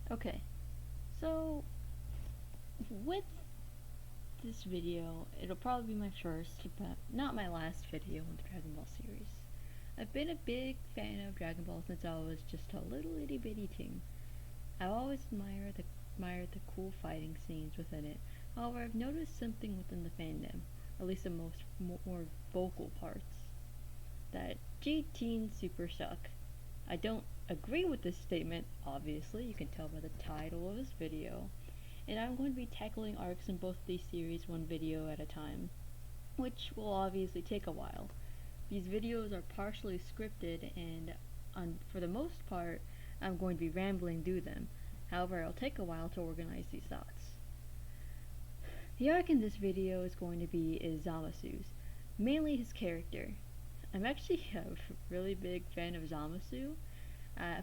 Okay, so with this video, it'll probably be my first, but not my last video in the Dragon Ball series. I've been a big fan of Dragon Ball since I was just a little itty bitty teen. I've always admired the cool fighting scenes within it. However, I've noticed something within the fandom, at least the more vocal parts, that G-teens super suck. I don't agree with this statement, obviously, you can tell by the title of this video, and I'm going to be tackling arcs in both these series one video at a time, which will obviously take a while. These videos are partially scripted and for the most part, I'm going to be rambling through them. However, it'll take a while to organize these thoughts. The arc in this video is going to be Zamasu's, mainly his character. I'm actually a really big fan of Zamasu.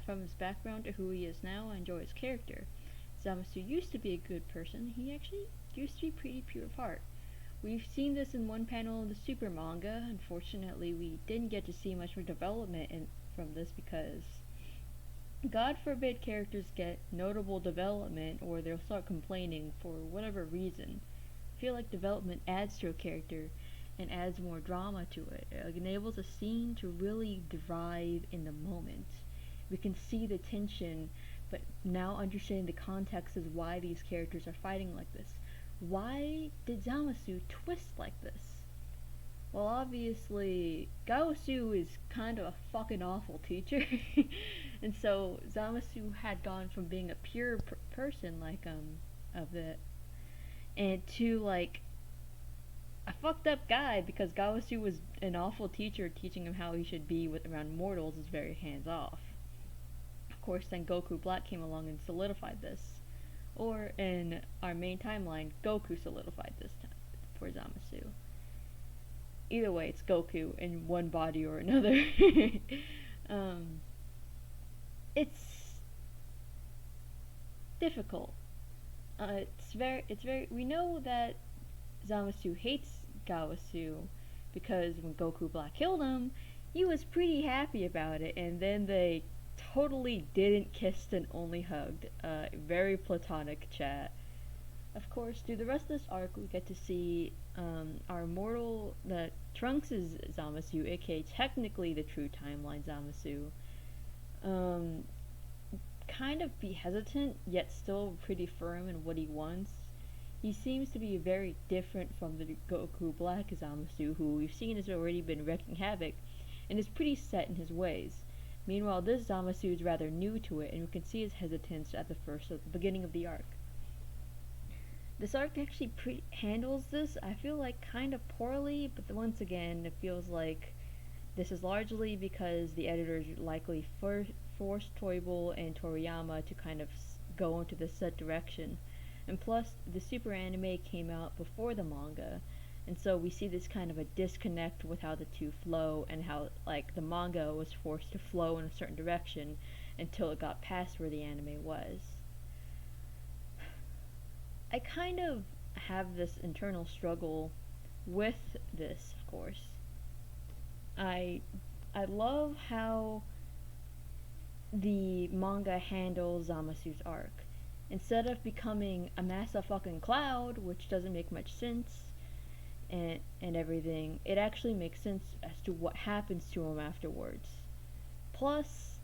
From his background to who he is now, I enjoy his character. Zamasu used to be a good person. He actually used to be pretty pure of heart. We've seen this in one panel in the Super manga. Unfortunately, we didn't get to see much more development from this because God forbid characters get notable development or they'll start complaining for whatever reason. I feel like development adds to a character and adds more drama to it. It enables a scene to really thrive in the moment. We can see the tension, but now understanding the context is why these characters are fighting like this. Why did Zamasu twist like this? Well, obviously, Gaosu is kind of a fucking awful teacher. And so Zamasu had gone from being a pure person, like, of it, and to, like, a fucked up guy because Gaosu was an awful teacher teaching him how he should be with around mortals is very hands off. Of course, then Goku Black came along and solidified this. Or in our main timeline, Goku solidified this time for Zamasu. Either way, it's Goku in one body or another. um, it's difficult. We know that Zamasu hates Gaosu because when Goku Black killed him, he was pretty happy about it, and then they totally didn't kiss and only hugged. Very platonic chat. Of course, through the rest of this arc, we get to see our immortal, that Trunks is Zamasu, aka technically the true timeline Zamasu. Um, Kind of be hesitant, yet still pretty firm in what he wants. He seems to be very different from the Goku Black Zamasu, who we've seen has already been wreaking havoc, and is pretty set in his ways. Meanwhile, this Zamasu is rather new to it, and we can see his hesitance at the beginning of the arc. This arc actually handles this, I feel like, kind of poorly, but once again, it feels like this is largely because the editors likely forced Toible and Toriyama to kind of go into this set direction. And plus, the Super anime came out before the manga, and so we see this kind of a disconnect with how the two flow and how, like, the manga was forced to flow in a certain direction until it got past where the anime was. I kind of have this internal struggle with this, of course. I I love how the manga handles Zamasu's arc. Instead of becoming a massive fucking cloud, which doesn't make much sense, and everything, it actually makes sense as to what happens to him afterwards. Plus,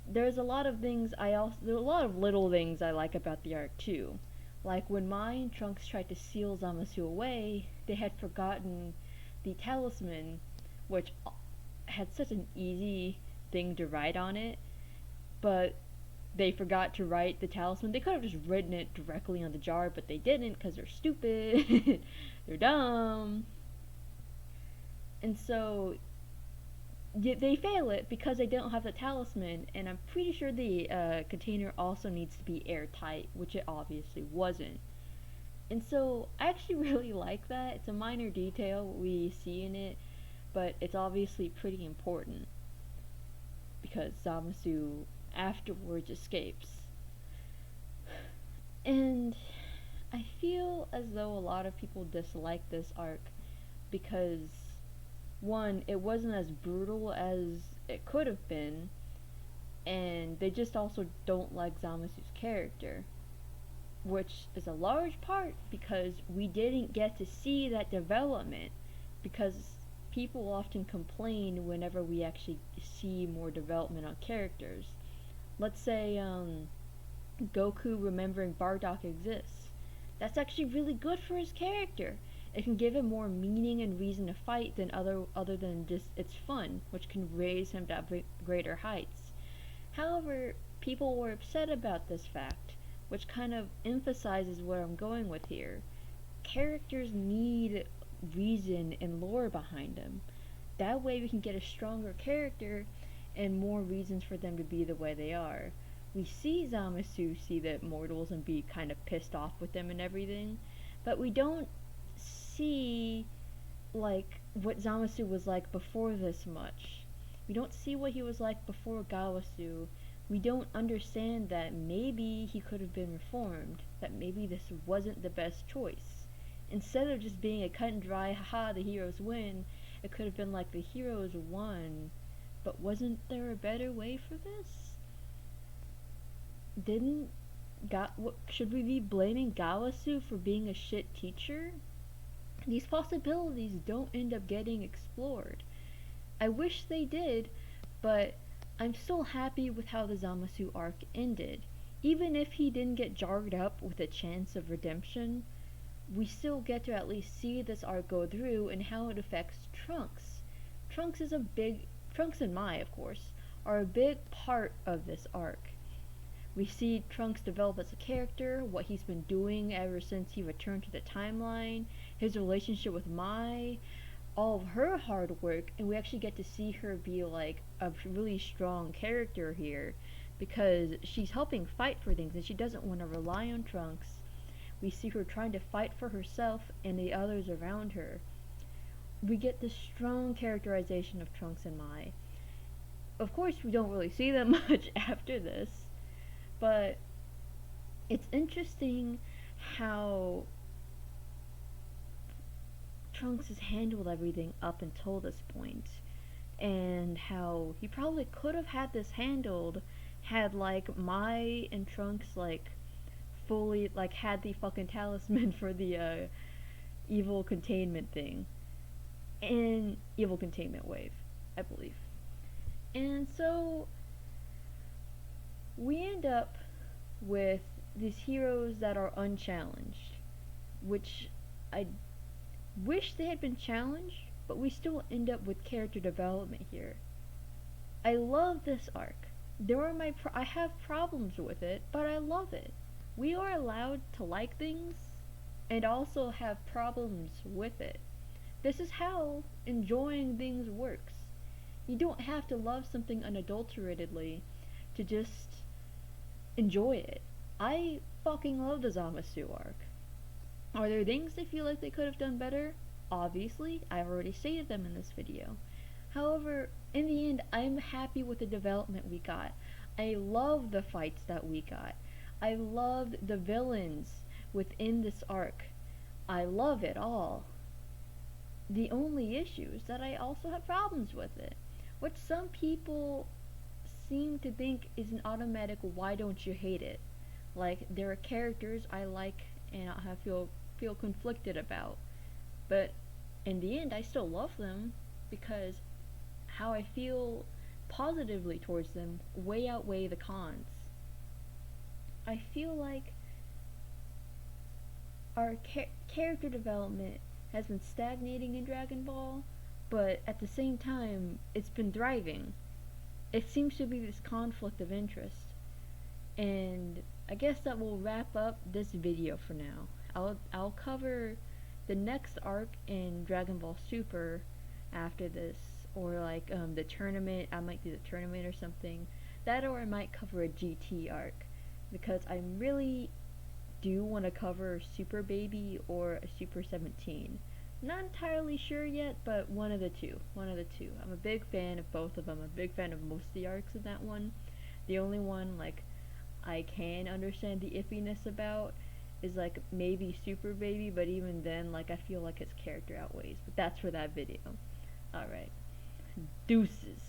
there's a lot of little things I like about the arc too. Like when Mai and Trunks tried to seal Zamasu away, they had forgotten the talisman, which had such an easy thing to write on it, but they forgot to write the talisman. They could have just written it directly on the jar, but they didn't because they're stupid. They're dumb. And so they fail it because they don't have the talisman, and I'm pretty sure the container also needs to be airtight, which it obviously wasn't. And so I actually really like that. It's a minor detail we see in it, but it's obviously pretty important because Zamasu afterwards escapes. And I feel as though a lot of people dislike this arc because, one, it wasn't as brutal as it could have been, and they just also don't like Zamasu's character, which is a large part because we didn't get to see that development, because people often complain whenever we actually see more development on characters. Let's say Goku remembering Bardock exists. That's actually really good for his character. It can give him more meaning and reason to fight than other than just it's fun, which can raise him to greater heights. However, people were upset about this fact, which kind of emphasizes where I'm going with here. Characters need reason and lore behind them. That way we can get a stronger character and more reasons for them to be the way they are. We see Zamasu see the mortals and be kind of pissed off with them and everything, but we don't see like what Zamasu was like before this much. We don't see what he was like before Gawasu. We don't understand that maybe he could have been reformed, that maybe this wasn't the best choice. Instead of just being a cut and dry, haha, the heroes win, it could have been like the heroes won, but wasn't there a better way for this? Should we be blaming Gawasu for being a shit teacher? These possibilities don't end up getting explored. I wish they did, but I'm still happy with how the Zamasu arc ended. Even if he didn't get jarred up with a chance of redemption, we still get to at least see this arc go through and how it affects Trunks. Trunks and Mai, of course, are a big part of this arc. We see Trunks develop as a character, what he's been doing ever since he returned to the timeline, his relationship with Mai, all of her hard work, and we actually get to see her be like a really strong character here because she's helping fight for things and she doesn't want to rely on Trunks. We see her trying to fight for herself and the others around her. We get this strong characterization of Trunks and Mai. Of course, we don't really see them much after this, but it's interesting how Trunks has handled everything up until this point, and how he probably could have had this handled had like Mai and Trunks like fully like had the fucking talisman for the evil containment thing and evil containment wave, I believe. And so we end up with these heroes that are unchallenged, which I wish they had been challenged, but we still end up with character development here. I love this arc. I have problems with it, but I love it. We are allowed to like things and also have problems with it. This is how enjoying things works. You don't have to love something unadulteratedly to just enjoy it. I fucking love the Zamasu arc. Are there things I feel like they could have done better? Obviously, I've already stated them in this video. However, in the end, I'm happy with the development we got. I love the fights that we got. I loved the villains within this arc. I love it all. The only issue is that I also have problems with it, which some people seem to think is an automatic why don't you hate it. Like, there are characters I like and I feel conflicted about. But in the end, I still love them because how I feel positively towards them way outweigh the cons. I feel like our character development has been stagnating in Dragon Ball, but at the same time, it's been thriving. It seems to be this conflict of interest. And I guess that will wrap up this video for now. I'll cover the next arc in Dragon Ball Super after this, or like the tournament. I might do the tournament or something. That, or I might cover a GT arc, because I really do want to cover Super Baby or a Super 17. Not entirely sure yet, but one of the two. I'm a big fan of both of them. I'm a big fan of most of the arcs in that one. The only one like I can understand the iffiness about is like maybe Super Baby, but even then, like I feel like its character outweighs. But that's for that video. Alright. Deuces.